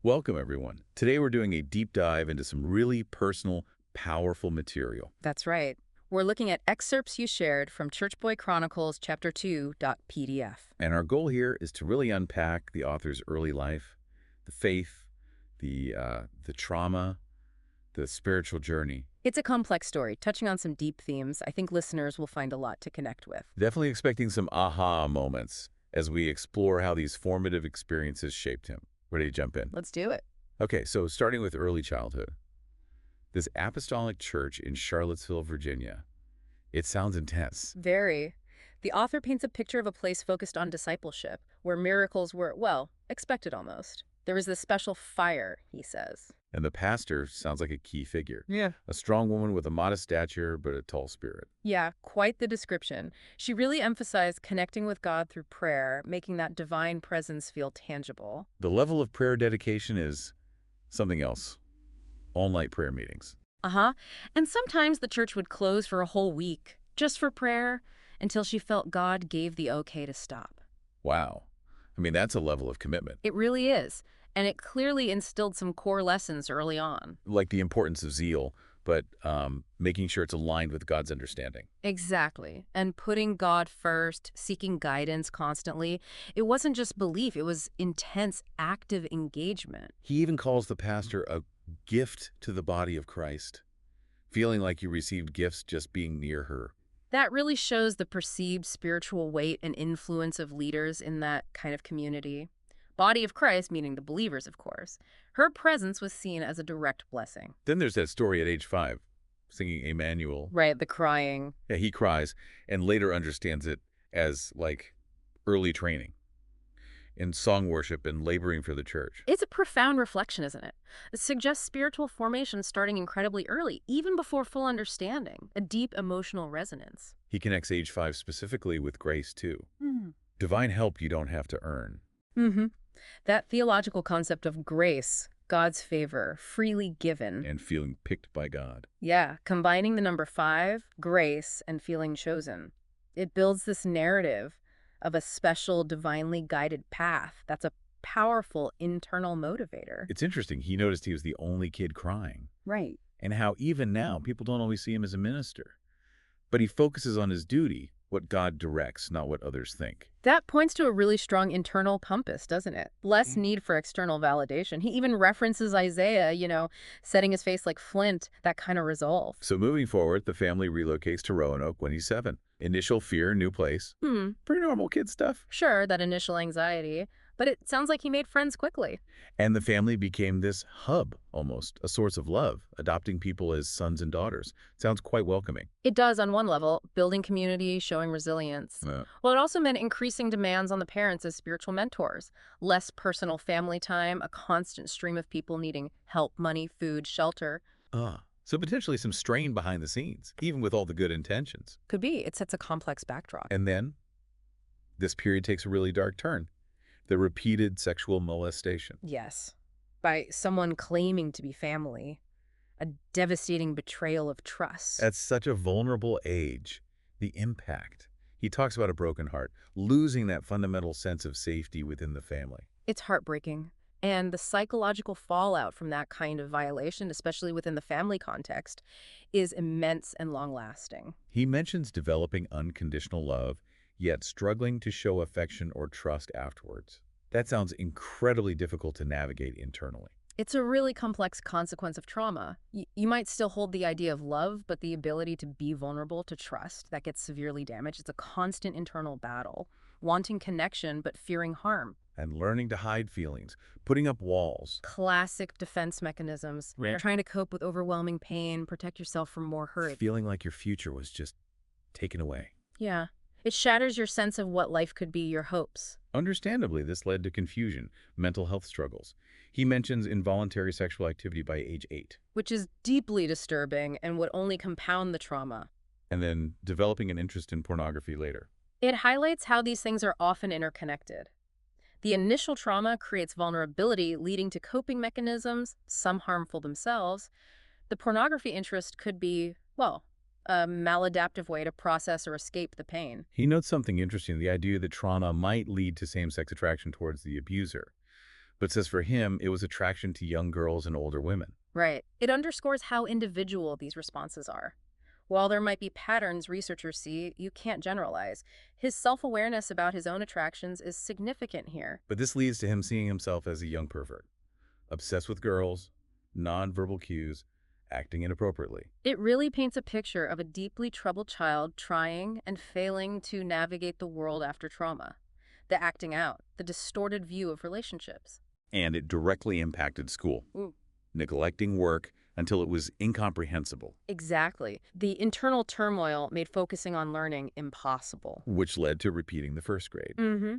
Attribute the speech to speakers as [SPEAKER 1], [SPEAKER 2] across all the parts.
[SPEAKER 1] Welcome, everyone. Today we're doing a deep dive into some really personal, powerful material.
[SPEAKER 2] That's right. We're looking at excerpts you shared from Boy Chronicles Chapter 2.pdf.
[SPEAKER 1] And our goal here is to really unpack the author's early life, the faith, the trauma, the spiritual journey.
[SPEAKER 2] It's a complex story, touching on some deep themes I think listeners will find a lot to connect with.
[SPEAKER 1] Definitely expecting some aha moments as we explore how these formative experiences shaped him. Ready to jump in?
[SPEAKER 2] Let's do it.
[SPEAKER 1] Okay, so starting with early childhood. This apostolic church in Charlottesville, Virginia. It sounds intense.
[SPEAKER 2] Very. The author paints a picture of a place focused on discipleship, where miracles were, well, expected almost. There was this special fire, he says.
[SPEAKER 1] And the pastor sounds like a key figure.
[SPEAKER 2] Yeah.
[SPEAKER 1] A strong woman with a modest stature, but a tall spirit.
[SPEAKER 2] Yeah, quite the description. She really emphasized connecting with God through prayer, making that divine presence feel tangible.
[SPEAKER 1] The level of prayer dedication is something else. All-night prayer meetings.
[SPEAKER 2] Uh-huh. And sometimes the church would close for a whole week, just for prayer, until she felt God gave the okay to stop.
[SPEAKER 1] Wow. I mean, that's a level of commitment.
[SPEAKER 2] It really is. And it clearly instilled some core lessons early on.
[SPEAKER 1] Like the importance of zeal, but making sure it's aligned with God's understanding.
[SPEAKER 2] Exactly. And putting God first, seeking guidance constantly. It wasn't just belief, it was intense, active engagement.
[SPEAKER 1] He even calls the pastor a gift to the body of Christ, feeling like you received gifts just being near her.
[SPEAKER 2] That really shows the perceived spiritual weight and influence of leaders in that kind of community. Body of Christ, meaning the believers, of course. Her presence was seen as a direct blessing.
[SPEAKER 1] Then there's that story at age 5, singing Emmanuel.
[SPEAKER 2] Right, the crying.
[SPEAKER 1] Yeah, he cries and later understands it as, like, early training in song worship and laboring for the church.
[SPEAKER 2] It's a profound reflection, isn't it? It suggests spiritual formation starting incredibly early, even before full understanding, a deep emotional resonance.
[SPEAKER 1] He connects age 5 specifically with grace, too.
[SPEAKER 2] Mm.
[SPEAKER 1] Divine help you don't have to earn.
[SPEAKER 2] Mm-hmm. That theological concept of grace, God's favor, freely given.
[SPEAKER 1] And feeling picked by God.
[SPEAKER 2] Yeah, combining the number 5, grace, and feeling chosen. It builds this narrative of a special, divinely guided path that's a powerful internal motivator.
[SPEAKER 1] It's interesting. He noticed he was the only kid crying.
[SPEAKER 2] Right.
[SPEAKER 1] And how even now, people don't always see him as a minister. But he focuses on his duty, what God directs, not what others think.
[SPEAKER 2] That points to a really strong internal compass, doesn't it? Less need for external validation. He even references Isaiah, setting his face like flint, that kind of resolve.
[SPEAKER 1] So moving forward, the family relocates to Roanoke when he's 7. Initial fear, new place. Pretty normal kid stuff.
[SPEAKER 2] Sure, that initial anxiety, but it sounds like he made friends quickly.
[SPEAKER 1] And the family became this hub, almost, a source of love, adopting people as sons and daughters. Sounds quite welcoming.
[SPEAKER 2] It does on one level, building community, showing resilience. Well, it also meant increasing demands on the parents as spiritual mentors. Less personal family time, a constant stream of people needing help, money, food, shelter.
[SPEAKER 1] So potentially some strain behind the scenes, even with all the good intentions.
[SPEAKER 2] Could be. It sets a complex backdrop.
[SPEAKER 1] And then this period takes a really dark turn. The repeated sexual molestation.
[SPEAKER 2] Yes. By someone claiming to be family. A devastating betrayal of trust.
[SPEAKER 1] At such a vulnerable age, the impact. He talks about a broken heart, losing that fundamental sense of safety within the family.
[SPEAKER 2] It's heartbreaking. And the psychological fallout from that kind of violation, especially within the family context, is immense and long-lasting.
[SPEAKER 1] He mentions developing unconditional love, yet struggling to show affection or trust afterwards. That sounds incredibly difficult to navigate internally.
[SPEAKER 2] It's a really complex consequence of trauma. You might still hold the idea of love, but the ability to be vulnerable to trust, that gets severely damaged. It's a constant internal battle, wanting connection but fearing harm.
[SPEAKER 1] And learning to hide feelings, putting up walls.
[SPEAKER 2] Classic defense mechanisms.
[SPEAKER 1] Yeah.
[SPEAKER 2] Trying to cope with overwhelming pain, protect yourself from more hurt.
[SPEAKER 1] Feeling like your future was just taken away.
[SPEAKER 2] Yeah. It shatters your sense of what life could be, your hopes.
[SPEAKER 1] Understandably, this led to confusion, mental health struggles. He mentions involuntary sexual activity by age 8.
[SPEAKER 2] Which is deeply disturbing and would only compound the trauma.
[SPEAKER 1] And then developing an interest in pornography later.
[SPEAKER 2] It highlights how these things are often interconnected. The initial trauma creates vulnerability, leading to coping mechanisms, some harmful themselves. The pornography interest could be, well, a maladaptive way to process or escape the pain.
[SPEAKER 1] He notes something interesting, the idea that trauma might lead to same-sex attraction towards the abuser. but says for him it was attraction to young girls and older women.
[SPEAKER 2] Right. It underscores how individual these responses are. While there might be patterns researchers see, you can't generalize. His self-awareness about his own attractions is significant here.
[SPEAKER 1] But this leads to him seeing himself as a young pervert, obsessed with girls, nonverbal cues, acting inappropriately.
[SPEAKER 2] It really paints a picture of a deeply troubled child trying and failing to navigate the world after trauma. The acting out, the distorted view of relationships.
[SPEAKER 1] And it directly impacted school,
[SPEAKER 2] Ooh.
[SPEAKER 1] neglecting work until it was incomprehensible,
[SPEAKER 2] Exactly. The internal turmoil made focusing on learning impossible.
[SPEAKER 1] which led to repeating the first grade.
[SPEAKER 2] Mm-hmm.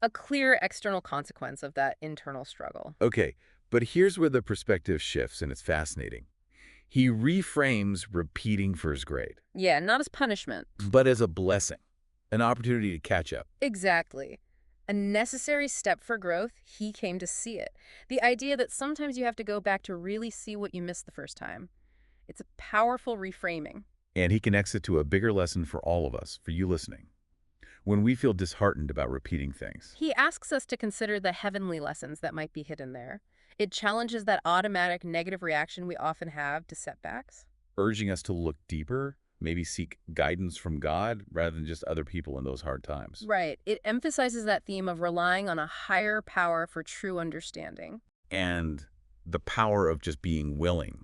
[SPEAKER 2] A clear external consequence of that internal struggle.
[SPEAKER 1] Okay, but here's where the perspective shifts, and it's fascinating. He reframes repeating first grade,
[SPEAKER 2] Yeah, not as punishment.
[SPEAKER 1] but as a blessing, an opportunity to catch up.
[SPEAKER 2] Exactly. A necessary step for growth, he came to see it. The idea that sometimes you have to go back to really see what you missed the first time. It's a powerful reframing.
[SPEAKER 1] And he connects it to a bigger lesson for all of us, for you listening. When we feel disheartened about repeating things,
[SPEAKER 2] He asks us to consider the heavenly lessons that might be hidden there. It challenges that automatic negative reaction we often have to setbacks.
[SPEAKER 1] urging us to look deeper, maybe seek guidance from God rather than just other people in those hard times.
[SPEAKER 2] Right. It emphasizes that theme of relying on a higher power for true understanding.
[SPEAKER 1] And the power of just being willing,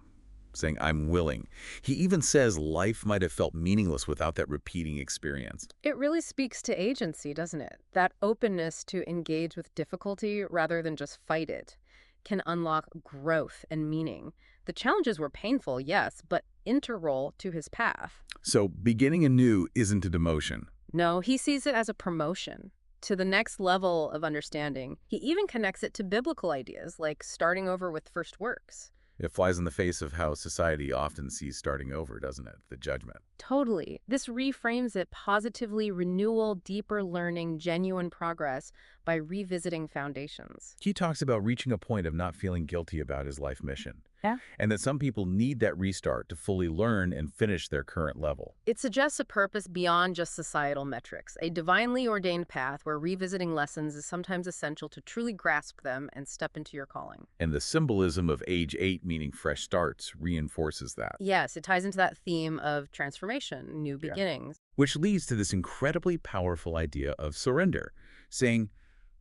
[SPEAKER 1] saying, I'm willing. He even says life might have felt meaningless without that repeating experience.
[SPEAKER 2] It really speaks to agency, doesn't it? That openness to engage with difficulty rather than just fight it can unlock growth and meaning. The challenges were painful, yes, but integral to his path.
[SPEAKER 1] So beginning anew isn't a demotion.
[SPEAKER 2] No, he sees it as a promotion to the next level of understanding. He even connects it to biblical ideas like starting over with first works.
[SPEAKER 1] It flies in the face of how society often sees starting over, doesn't it? The judgment.
[SPEAKER 2] Totally. This reframes it positively: renewal, deeper learning, genuine progress by revisiting foundations.
[SPEAKER 1] He talks about reaching a point of not feeling guilty about his life mission.
[SPEAKER 2] Yeah.
[SPEAKER 1] And that some people need that restart to fully learn and finish their current level.
[SPEAKER 2] It suggests a purpose beyond just societal metrics, a divinely ordained path where revisiting lessons is sometimes essential to truly grasp them and step into your calling.
[SPEAKER 1] And the symbolism of age 8, meaning fresh starts, reinforces that.
[SPEAKER 2] Yes, it ties into that theme of transformation, new beginnings.
[SPEAKER 1] Which leads to this incredibly powerful idea of surrender, saying,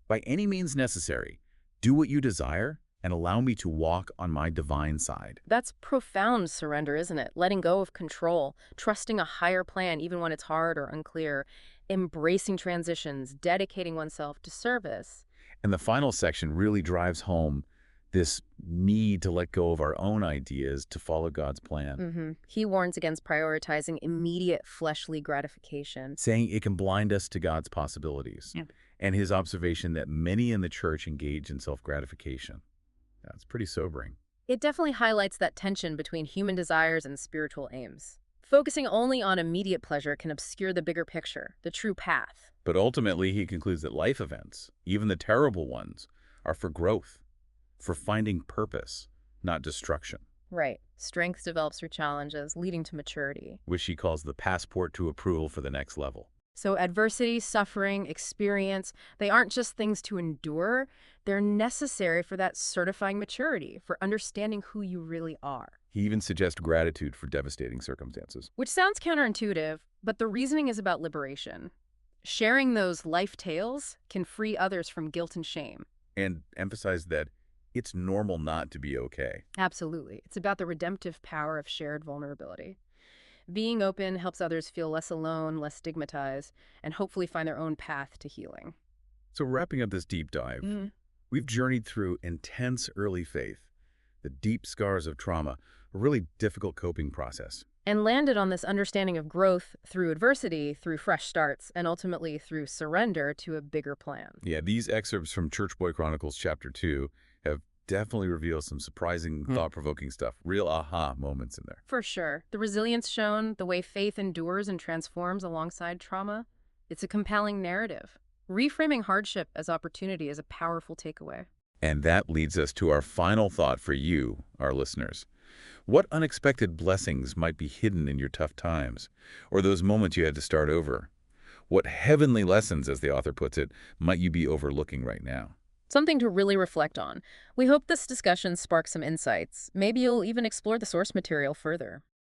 [SPEAKER 1] by any means necessary, do what you desire and allow me to walk on my divine side.
[SPEAKER 2] That's profound surrender, isn't it? Letting go of control, trusting a higher plan even when it's hard or unclear, embracing transitions, dedicating oneself to service.
[SPEAKER 1] And the final section really drives home this need to let go of our own ideas to follow God's plan,
[SPEAKER 2] He warns against prioritizing immediate fleshly gratification.
[SPEAKER 1] saying it can blind us to God's possibilities.
[SPEAKER 2] Yeah.
[SPEAKER 1] And his observation that many in the church engage in self-gratification. That's pretty sobering.
[SPEAKER 2] It definitely highlights that tension between human desires and spiritual aims. Focusing only on immediate pleasure can obscure the bigger picture, the true path.
[SPEAKER 1] But ultimately, he concludes that life events, even the terrible ones, are for growth, for finding purpose, not destruction,
[SPEAKER 2] Right. Strength develops through challenges, leading to maturity.
[SPEAKER 1] which he calls the passport to approval for the next level.
[SPEAKER 2] So adversity, suffering, experience, they aren't just things to endure. They're necessary for that certifying maturity, for understanding who you really are.
[SPEAKER 1] He even suggests gratitude for devastating circumstances.
[SPEAKER 2] Which sounds counterintuitive, but the reasoning is about liberation. Sharing those life tales can free others from guilt and shame.
[SPEAKER 1] And emphasize that it's normal not to be okay.
[SPEAKER 2] Absolutely. It's about the redemptive power of shared vulnerability. Being open helps others feel less alone, less stigmatized, and hopefully find their own path to healing.
[SPEAKER 1] So wrapping up this deep dive, we've journeyed through intense early faith, the deep scars of trauma, a really difficult coping process.
[SPEAKER 2] And landed on this understanding of growth through adversity, through fresh starts, and ultimately through surrender to a bigger plan.
[SPEAKER 1] Yeah, these excerpts from Boy Chronicles Chapter 2 have definitely revealed some surprising, thought-provoking stuff, real aha moments in there.
[SPEAKER 2] For sure. The resilience shown, the way faith endures and transforms alongside trauma, it's a compelling narrative. Reframing hardship as opportunity is a powerful takeaway.
[SPEAKER 1] And that leads us to our final thought for you, our listeners. What unexpected blessings might be hidden in your tough times, or those moments you had to start over? What heavenly lessons, as the author puts it, might you be overlooking right now?
[SPEAKER 2] Something to really reflect on. We hope this discussion sparks some insights. Maybe you'll even explore the source material further.